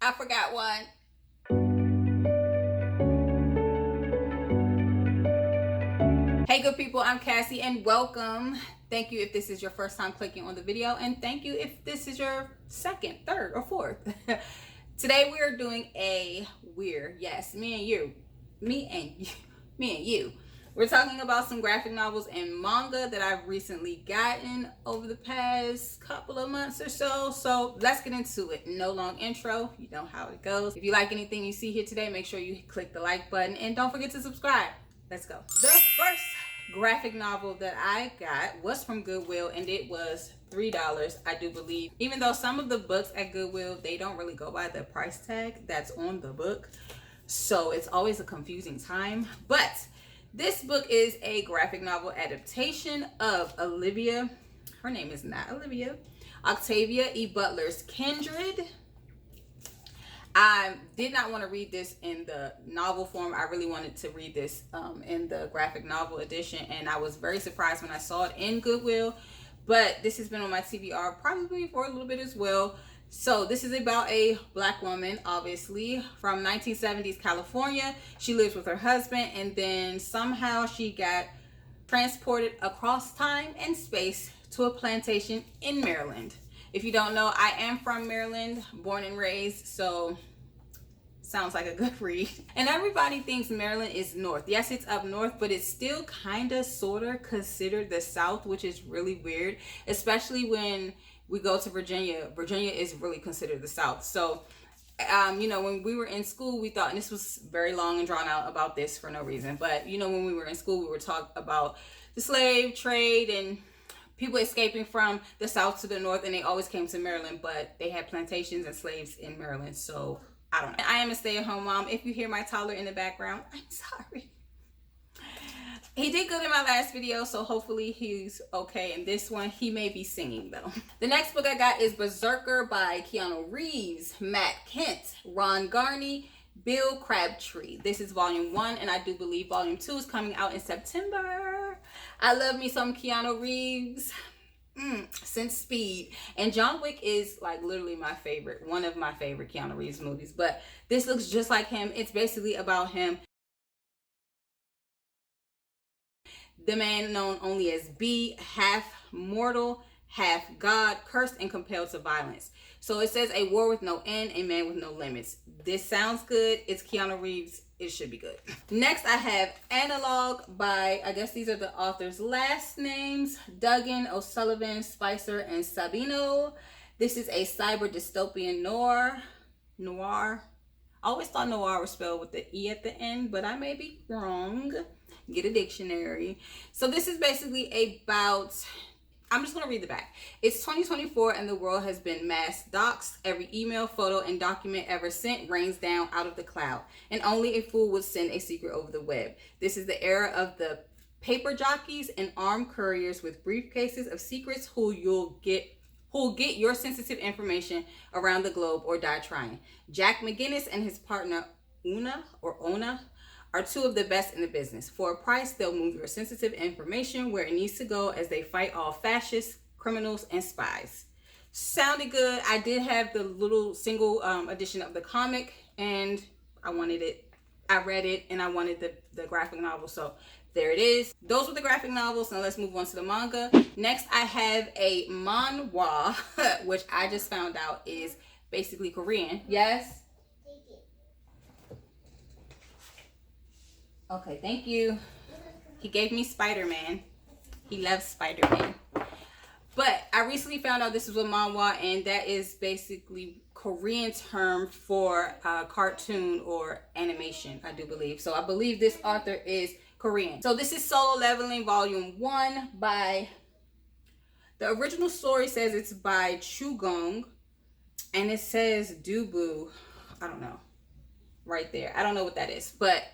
I forgot one. Hey good people, I'm Cassie and welcome. Thank you if this is your first time clicking on the video, and thank you if this is your second, third, or fourth. Today we are doing a weird, yes, me and you. We're talking about some graphic novels and manga that I've recently gotten over the past couple of months or so. So let's get into it. No long intro. You know how it goes. If you like anything you see here today, make sure you click the like button and don't forget to subscribe. Let's go. The first graphic novel that I got was from Goodwill, and it was $3, I do believe. Even though some of the books at Goodwill, they don't really go by the price tag that's on the book. So it's always a confusing time. But this book is a graphic novel adaptation of Olivia. Her name is not Olivia. Octavia E. Butler's Kindred. I did not want to read this in the novel form. I really wanted to read this in the graphic novel edition, and I was very surprised when I saw it in Goodwill. But this has been on my TBR probably for a little bit as well. So this is about a Black woman, obviously, from 1970s California. She lives with her husband, and then somehow she got transported across time and space to a plantation in Maryland. If you don't know, I am from Maryland, born and raised, so sounds like a good read. And everybody thinks Maryland is north. Yes, it's up north, but it's still kind of, sort of considered the South, which is really weird, especially when we go to Virginia. Virginia is really considered the South. So, you know, when we were in school, we thought, and this was very long and drawn out about this for no reason, but, you know, when we were in school, we were talking about the slave trade and people escaping from the South to the North, and they always came to Maryland, but they had plantations and slaves in Maryland. So I don't know. I am a stay-at-home mom. If you hear my toddler in the background, I'm sorry. He did good in my last video, so hopefully he's okay in this one. He may be singing though. The next book I got is Berserker by Keanu Reeves, Matt Kent, Ron Garney, Bill Crabtree. This is volume 1, and I do believe volume 2 is coming out in September. I love me some Keanu Reeves since Speed, and John Wick is like literally my favorite, one of my favorite Keanu Reeves movies, but this looks just like him. It's basically about him, the man known only as B, half mortal, half god, cursed and compelled to violence. So it says a war with no end, a man with no limits. This sounds good. It's Keanu Reeves. It should be good. Next, I have Analog by, I guess these are the authors' last names, Duggan, O'Sullivan, Spicer, and Sabino. This is a cyber dystopian noir. I always thought noir was spelled with the E at the end, but I may be wrong. Get a dictionary. So this is basically about, I'm just going to read the back. It's 2024 and the world has been mass doxxed. Every email, photo, and document ever sent rains down out of the cloud, and only a fool would send a secret over the web. This is the era of the paper jockeys and armed couriers with briefcases of secrets who'll get your sensitive information around the globe or die trying. Jack McGinnis and his partner Ona are two of the best in the business. For a price, they'll move your sensitive information where it needs to go as they fight all fascists, criminals, and spies. Sounded good. I did have the little single edition of the comic, and I wanted it. I read it, and I wanted the graphic novel, so there it is. Those were the graphic novels. Now let's move on to the manga. Next, I have a manhwa, which I just found out is basically Korean. Yes? Okay, thank you. He gave me Spider-Man. He loves Spider-Man. But I recently found out this is a manhwa, and that is basically Korean term for cartoon or animation, I do believe. So I believe this author is Korean. So this is Solo Leveling Volume 1 by, the original story says it's by Chugong, and it says Dubu. I don't know. Right there. I don't know what that is, but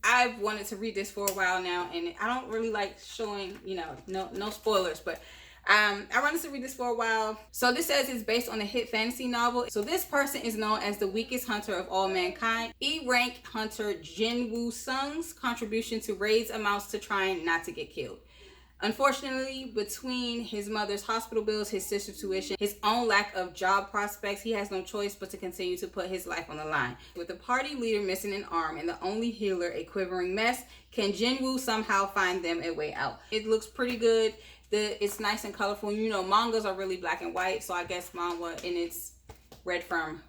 I've wanted to read this for a while now, and I don't really like showing, you know, no spoilers, but I wanted to read this for a while. So this says it's based on a hit fantasy novel. So this person is known as the weakest hunter of all mankind. E-rank hunter Jin Woo Sung's contribution to raids amounts to trying not to get killed. Unfortunately, between his mother's hospital bills, his sister's tuition, his own lack of job prospects, he has no choice but to continue to put his life on the line. With the party leader missing an arm and the only healer a quivering mess, can Jinwoo somehow find them a way out? It looks pretty good. It's nice and colorful. You know, mangas are really black and white, so I guess manga, and it's read from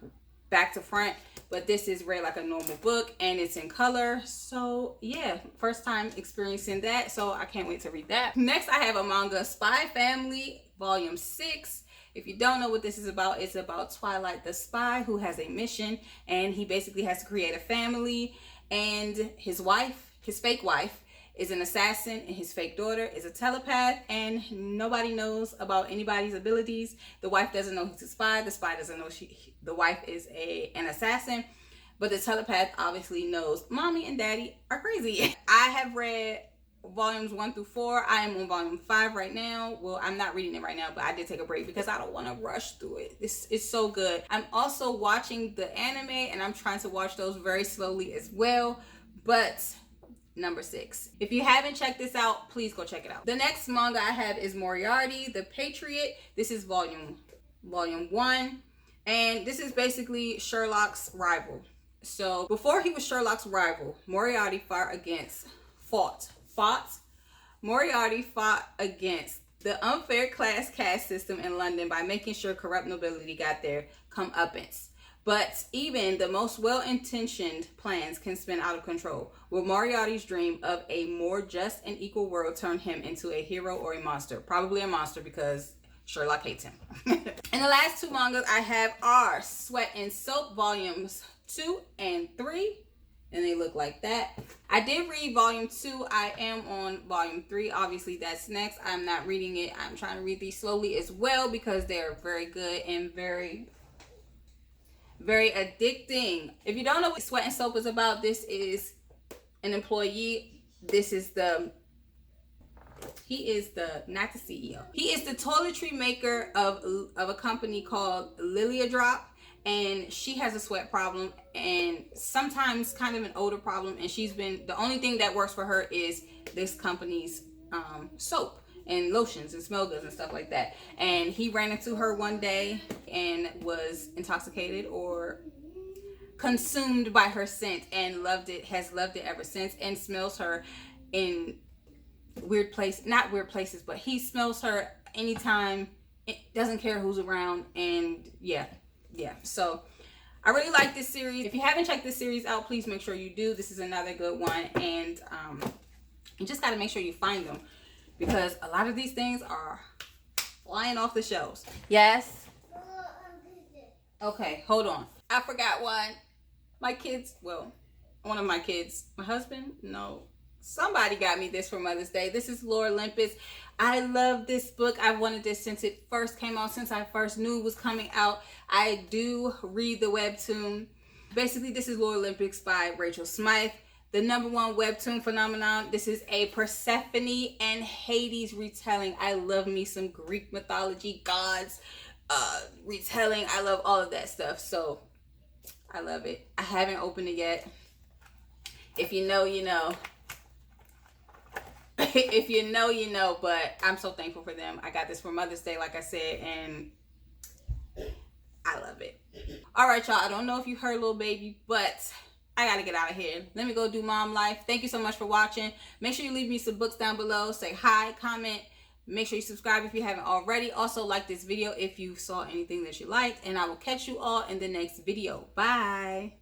back to front. But this is read like a normal book, and it's in color. So yeah, first time experiencing that, so I can't wait to read that. Next, I have a manga, Spy Family Volume 6. If you don't know what this is about, it's about Twilight the spy who has a mission, and he basically has to create a family, and his wife, his fake wife, is an assassin, and his fake daughter is a telepath, and nobody knows about anybody's abilities. The wife doesn't know he's a spy. The spy doesn't know the wife is an assassin, but the telepath obviously knows mommy and daddy are crazy. I have read volumes 1 through 4. I am on volume 5 right now. Well, I'm not reading it right now, but I did take a break because I don't want to rush through it. It's so good. I'm also watching the anime, and I'm trying to watch those very slowly as well. But number 6. If you haven't checked this out, please go check it out. The next manga I have is Moriarty the Patriot. This is volume 1, and this is basically Sherlock's rival. So before he was Sherlock's rival, Moriarty fought against the unfair class caste system in London by making sure corrupt nobility got their comeuppance. But even the most well-intentioned plans can spin out of control. Will Moriarty's dream of a more just and equal world turn him into a hero or a monster? Probably a monster, because Sherlock hates him. And the last 2 mangas I have are Sweat and Soap Volumes 2 and 3. And they look like that. I did read volume 2. I am on volume 3. Obviously, that's next. I'm not reading it. I'm trying to read these slowly as well because they're very good and very addicting. If you don't know what Sweat and Soap is about, this is an employee. He is not the CEO. He is the toiletry maker of a company called Lilia Drop, and she has a sweat problem, and sometimes kind of an odor problem, and the only thing that works for her is this company's soap and lotions and smell goods and stuff like that. And he ran into her one day and was intoxicated or consumed by her scent and has loved it ever since, and smells her in not weird places, but he smells her anytime. It doesn't care who's around. And yeah. So I really like this series. If you haven't checked this series out, please make sure you do. This is another good one, and you just got to make sure you find them, because a lot of these things are flying off the shelves. Yes. Okay, hold on. I forgot one. One of my kids, my husband, no, somebody got me this for Mother's Day. This is Lore Olympus. I love this book. I've wanted this since it first came out, since I first knew it was coming out. I do read the webtoon. Basically, this is Lore Olympus by Rachel Smythe, the #1 webtoon phenomenon. This is a Persephone and Hades retelling. I love me some Greek mythology, gods, retelling. I love all of that stuff, so I love it. I haven't opened it yet. If you know, you know. If you know, you know, but I'm so thankful for them. I got this for Mother's Day, like I said, and I love it. All right, y'all. I don't know if you heard little baby, but I got to get out of here. Let me go do mom life. Thank you so much for watching. Make sure you leave me some books down below. Say hi, comment. Make sure you subscribe if you haven't already. Also, like this video if you saw anything that you liked, and I will catch you all in the next video. Bye.